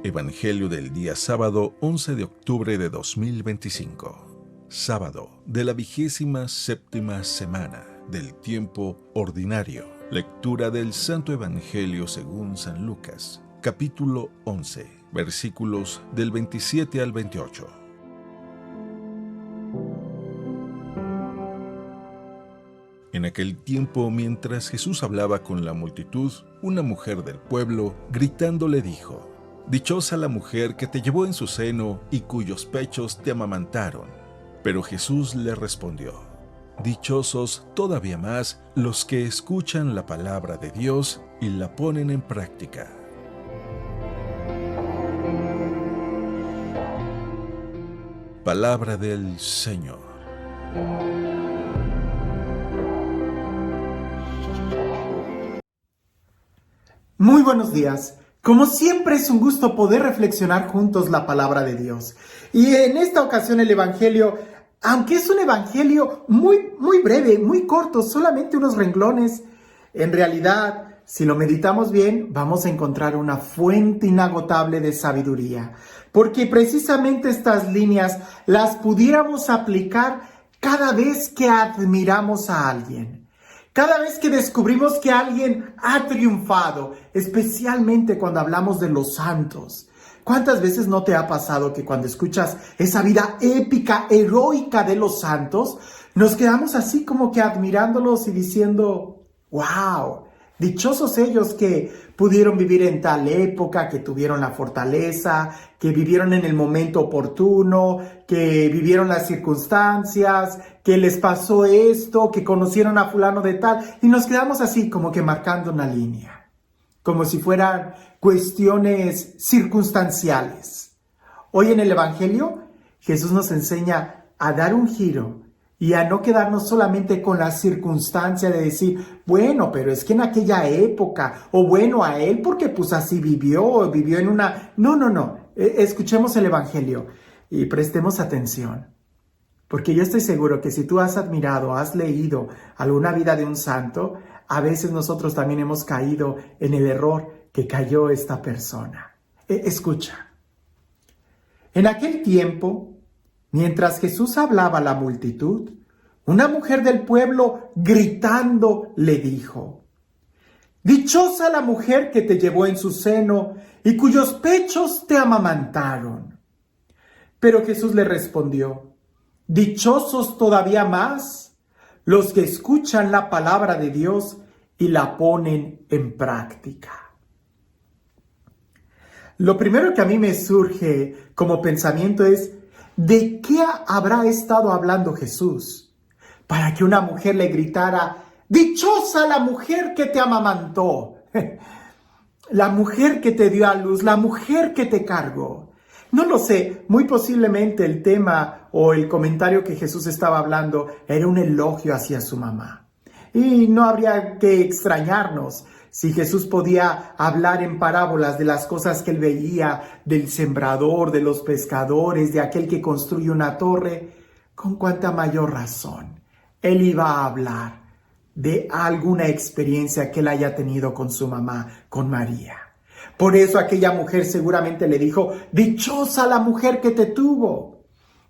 Evangelio del día sábado 11 de octubre de 2025. Sábado de la 27ª semana del tiempo ordinario. Lectura del Santo Evangelio según San Lucas, capítulo 11, versículos del 27 al 28. En aquel tiempo, mientras Jesús hablaba con la multitud, una mujer del pueblo, gritando, le dijo: «Dichosa la mujer que te llevó en su seno y cuyos pechos te amamantaron». Pero Jesús le respondió: «Dichosos todavía más los que escuchan la palabra de Dios y la ponen en práctica». Palabra del Señor. Muy buenos días. Como siempre es un gusto poder reflexionar juntos la palabra de Dios. Y en esta ocasión el Evangelio, aunque es un Evangelio muy breve, muy corto, solamente unos renglones, en realidad, si lo meditamos bien, vamos a encontrar una fuente inagotable de sabiduría. Porque precisamente estas líneas las pudiéramos aplicar cada vez que admiramos a alguien. Cada vez que descubrimos que alguien ha triunfado, especialmente cuando hablamos de los santos. ¿Cuántas veces no te ha pasado que cuando escuchas esa vida épica, heroica de los santos, nos quedamos así como que admirándolos y diciendo: ¡wow! Dichosos ellos que pudieron vivir en tal época, que tuvieron la fortaleza, que vivieron en el momento oportuno, que vivieron las circunstancias, que les pasó esto, que conocieron a fulano de tal, y nos quedamos así como que marcando una línea, como si fueran cuestiones circunstanciales. Hoy en el Evangelio, Jesús nos enseña a dar un giro y a no quedarnos solamente con la circunstancia de decir: bueno, pero es que en aquella época, o bueno, a él porque pues así vivió en una... No. Escuchemos el Evangelio y prestemos atención. Porque yo estoy seguro que si tú has admirado, has leído alguna vida de un santo, a veces nosotros también hemos caído en el error que cayó esta persona. Escucha. En aquel tiempo, mientras Jesús hablaba a la multitud, una mujer del pueblo gritando le dijo: «Dichosa la mujer que te llevó en su seno y cuyos pechos te amamantaron». Pero Jesús le respondió: «Dichosos todavía más los que escuchan la palabra de Dios y la ponen en práctica». Lo primero que a mí me surge como pensamiento es: ¿de qué habrá estado hablando Jesús para que una mujer le gritara: «Dichosa la mujer que te amamantó, la mujer que te dio a luz, la mujer que te cargó»? No lo sé, muy posiblemente el tema o el comentario que Jesús estaba hablando era un elogio hacia su mamá. Y no habría que extrañarnos si Jesús podía hablar en parábolas de las cosas que él veía, del sembrador, de los pescadores, de aquel que construye una torre. Con cuánta mayor razón él iba a hablar de alguna experiencia que él haya tenido con su mamá, con María. Por eso aquella mujer seguramente le dijo: «Dichosa la mujer que te tuvo».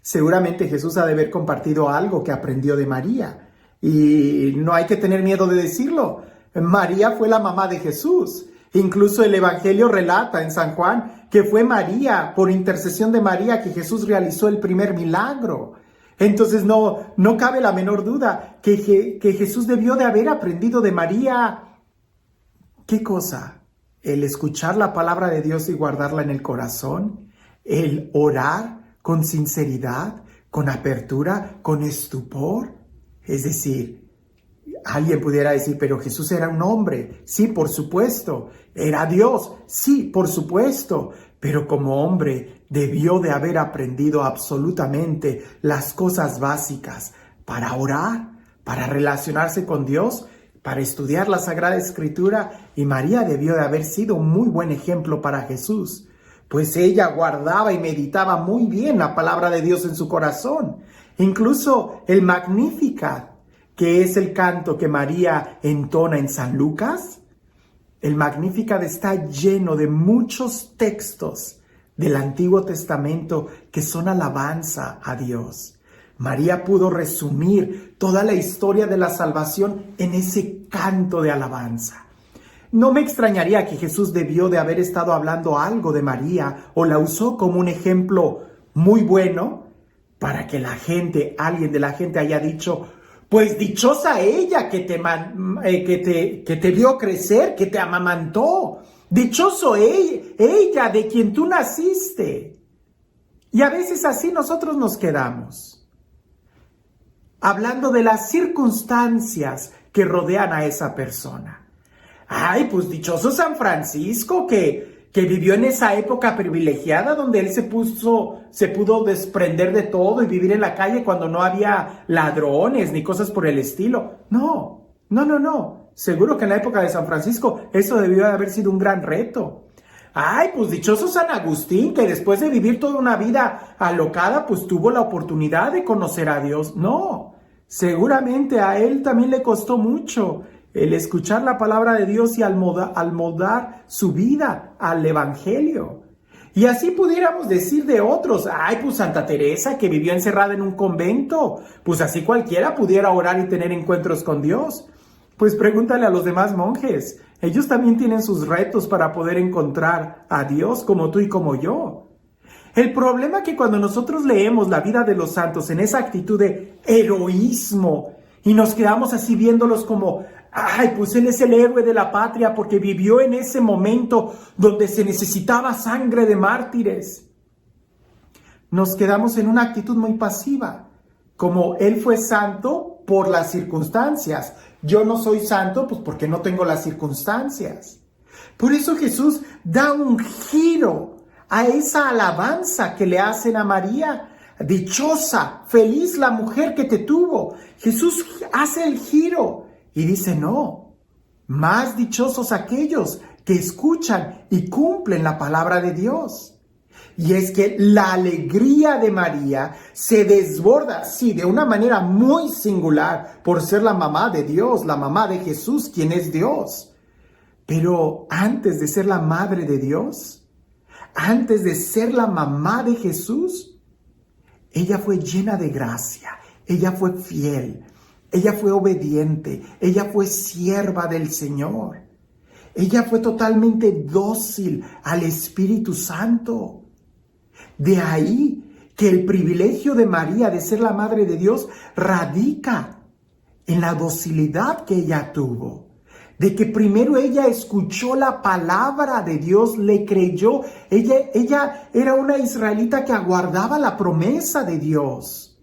Seguramente Jesús ha de haber compartido algo que aprendió de María. Y no hay que tener miedo de decirlo. María fue la mamá de Jesús. Incluso el Evangelio relata en San Juan que fue María, por intercesión de María, que Jesús realizó el primer milagro. Entonces no cabe la menor duda que Jesús debió de haber aprendido de María. ¿Qué cosa? El escuchar la palabra de Dios y guardarla en el corazón, el orar con sinceridad, con apertura, con estupor. Es decir, alguien pudiera decir: pero Jesús era un hombre. Sí, por supuesto. Era Dios. Sí, por supuesto. Pero como hombre debió de haber aprendido absolutamente las cosas básicas para orar, para relacionarse con Dios, para estudiar la Sagrada Escritura. Y María debió de haber sido un muy buen ejemplo para Jesús, pues ella guardaba y meditaba muy bien la palabra de Dios en su corazón. Incluso el Magnificat, que es el canto que María entona en San Lucas, el Magnificat está lleno de muchos textos del Antiguo Testamento que son alabanza a Dios. María pudo resumir toda la historia de la salvación en ese canto de alabanza. No me extrañaría que Jesús debió de haber estado hablando algo de María o la usó como un ejemplo muy bueno para que alguien de la gente haya dicho: pues dichosa ella que te vio crecer, que te amamantó. Dichoso ella de quien tú naciste. Y a veces así nosotros nos quedamos, hablando de las circunstancias que rodean a esa persona. Ay, pues dichoso San Francisco que vivió en esa época privilegiada donde él se pudo desprender de todo y vivir en la calle cuando no había ladrones ni cosas por el estilo. No. Seguro que en la época de San Francisco eso debió de haber sido un gran reto. Ay, pues dichoso San Agustín, que después de vivir toda una vida alocada, pues tuvo la oportunidad de conocer a Dios. No, seguramente a él también le costó mucho el escuchar la palabra de Dios y almoldar su vida al Evangelio. Y así pudiéramos decir de otros. Ay, pues Santa Teresa, que vivió encerrada en un convento. Pues así cualquiera pudiera orar y tener encuentros con Dios. Pues pregúntale a los demás monjes. Ellos también tienen sus retos para poder encontrar a Dios como tú y como yo. El problema es que cuando nosotros leemos la vida de los santos en esa actitud de heroísmo y nos quedamos así viéndolos como: ay, pues él es el héroe de la patria porque vivió en ese momento donde se necesitaba sangre de mártires. Nos quedamos en una actitud muy pasiva, como él fue santo por las circunstancias. Yo no soy santo, pues porque no tengo las circunstancias. Por eso Jesús da un giro a esa alabanza que le hacen a María. Dichosa, feliz la mujer que te tuvo. Jesús hace el giro y dice: no, más dichosos aquellos que escuchan y cumplen la palabra de Dios. Y es que la alegría de María se desborda, sí, de una manera muy singular, por ser la mamá de Dios, la mamá de Jesús, quien es Dios. Pero antes de ser la madre de Dios, antes de ser la mamá de Jesús, ella fue llena de gracia, ella fue fiel, ella fue obediente, ella fue sierva del Señor. Ella fue totalmente dócil al Espíritu Santo. De ahí que el privilegio de María de ser la madre de Dios radica en la docilidad que ella tuvo. De que primero ella escuchó la palabra de Dios, le creyó. Ella era una israelita que aguardaba la promesa de Dios.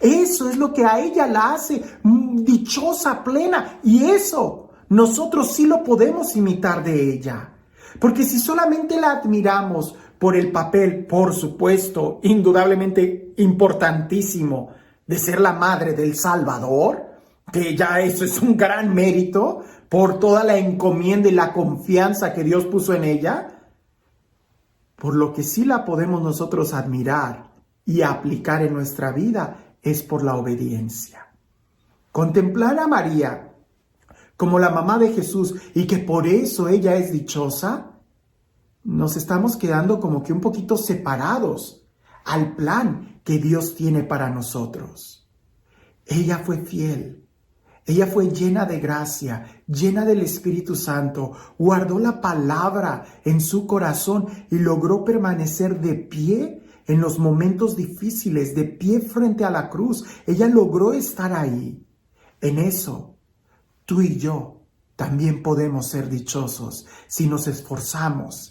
Eso es lo que a ella la hace dichosa, plena. Y eso nosotros sí lo podemos imitar de ella. Porque si solamente la admiramos por el papel, por supuesto, indudablemente importantísimo, de ser la madre del Salvador, que ya eso es un gran mérito, por toda la encomienda y la confianza que Dios puso en ella, por lo que sí la podemos nosotros admirar y aplicar en nuestra vida es por la obediencia. Contemplar a María como la mamá de Jesús y que por eso ella es dichosa, nos estamos quedando como que un poquito separados al plan que Dios tiene para nosotros. Ella fue fiel, ella fue llena de gracia, llena del Espíritu Santo, guardó la palabra en su corazón y logró permanecer de pie en los momentos difíciles, de pie frente a la cruz. Ella logró estar ahí. En eso, tú y yo también podemos ser dichosos si nos esforzamos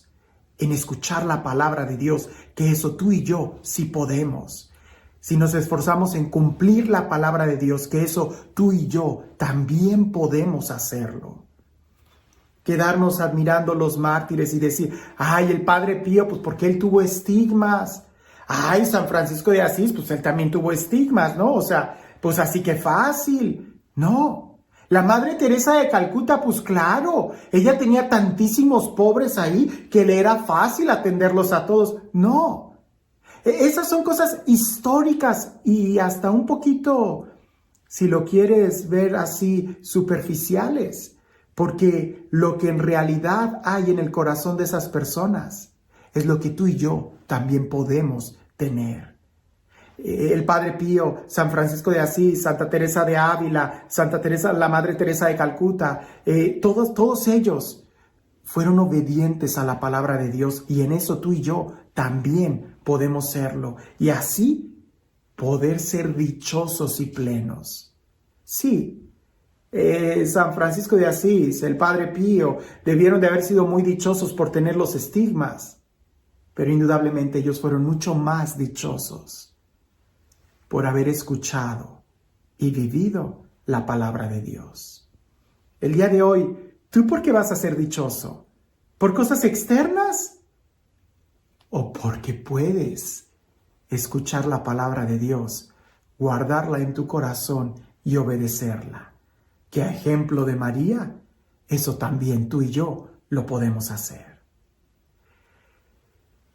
en escuchar la palabra de Dios, que eso tú y yo sí podemos. Si nos esforzamos en cumplir la palabra de Dios, que eso tú y yo también podemos hacerlo. Quedarnos admirando los mártires y decir: ay, el Padre Pío, pues porque él tuvo estigmas. Ay, San Francisco de Asís, pues él también tuvo estigmas, ¿no? O sea, pues así que fácil. No. La Madre Teresa de Calcuta, pues claro, ella tenía tantísimos pobres ahí que le era fácil atenderlos a todos. No, esas son cosas históricas y hasta un poquito, si lo quieres ver así, superficiales, porque lo que en realidad hay en el corazón de esas personas es lo que tú y yo también podemos tener. El Padre Pío, San Francisco de Asís, Santa Teresa de Ávila, Santa Teresa, la Madre Teresa de Calcuta, todos ellos fueron obedientes a la palabra de Dios, y en eso tú y yo también podemos serlo, y así poder ser dichosos y plenos. Sí, San Francisco de Asís, el Padre Pío, debieron de haber sido muy dichosos por tener los estigmas, pero indudablemente ellos fueron mucho más dichosos por haber escuchado y vivido la palabra de Dios. El día de hoy, ¿tú por qué vas a ser dichoso? ¿Por cosas externas? ¿O porque puedes escuchar la palabra de Dios, guardarla en tu corazón y obedecerla? Que a ejemplo de María, eso también tú y yo lo podemos hacer.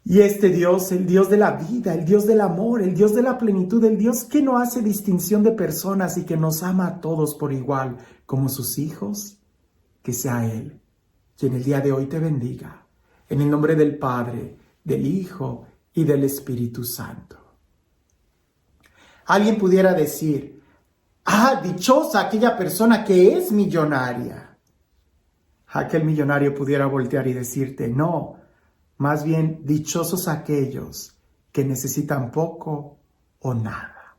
Y este Dios, el Dios de la vida, el Dios del amor, el Dios de la plenitud, el Dios que no hace distinción de personas y que nos ama a todos por igual como sus hijos, que sea Él quien el día de hoy te bendiga. En el nombre del Padre, del Hijo y del Espíritu Santo. Alguien pudiera decir, dichosa aquella persona que es millonaria. Aquel millonario pudiera voltear y decirte, no, más bien dichosos aquellos que necesitan poco o nada,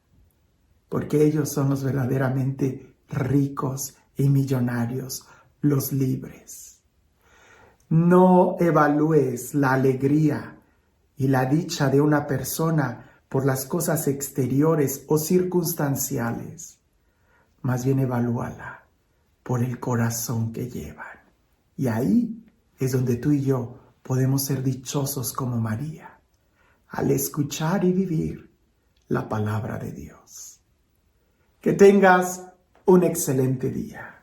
porque ellos son los verdaderamente ricos y millonarios, los libres. No evalúes la alegría y la dicha de una persona por las cosas exteriores o circunstanciales, más bien evalúala por el corazón que llevan. Y ahí es donde tú y yo podemos ser dichosos como María, al escuchar y vivir la palabra de Dios. Que tengas un excelente día.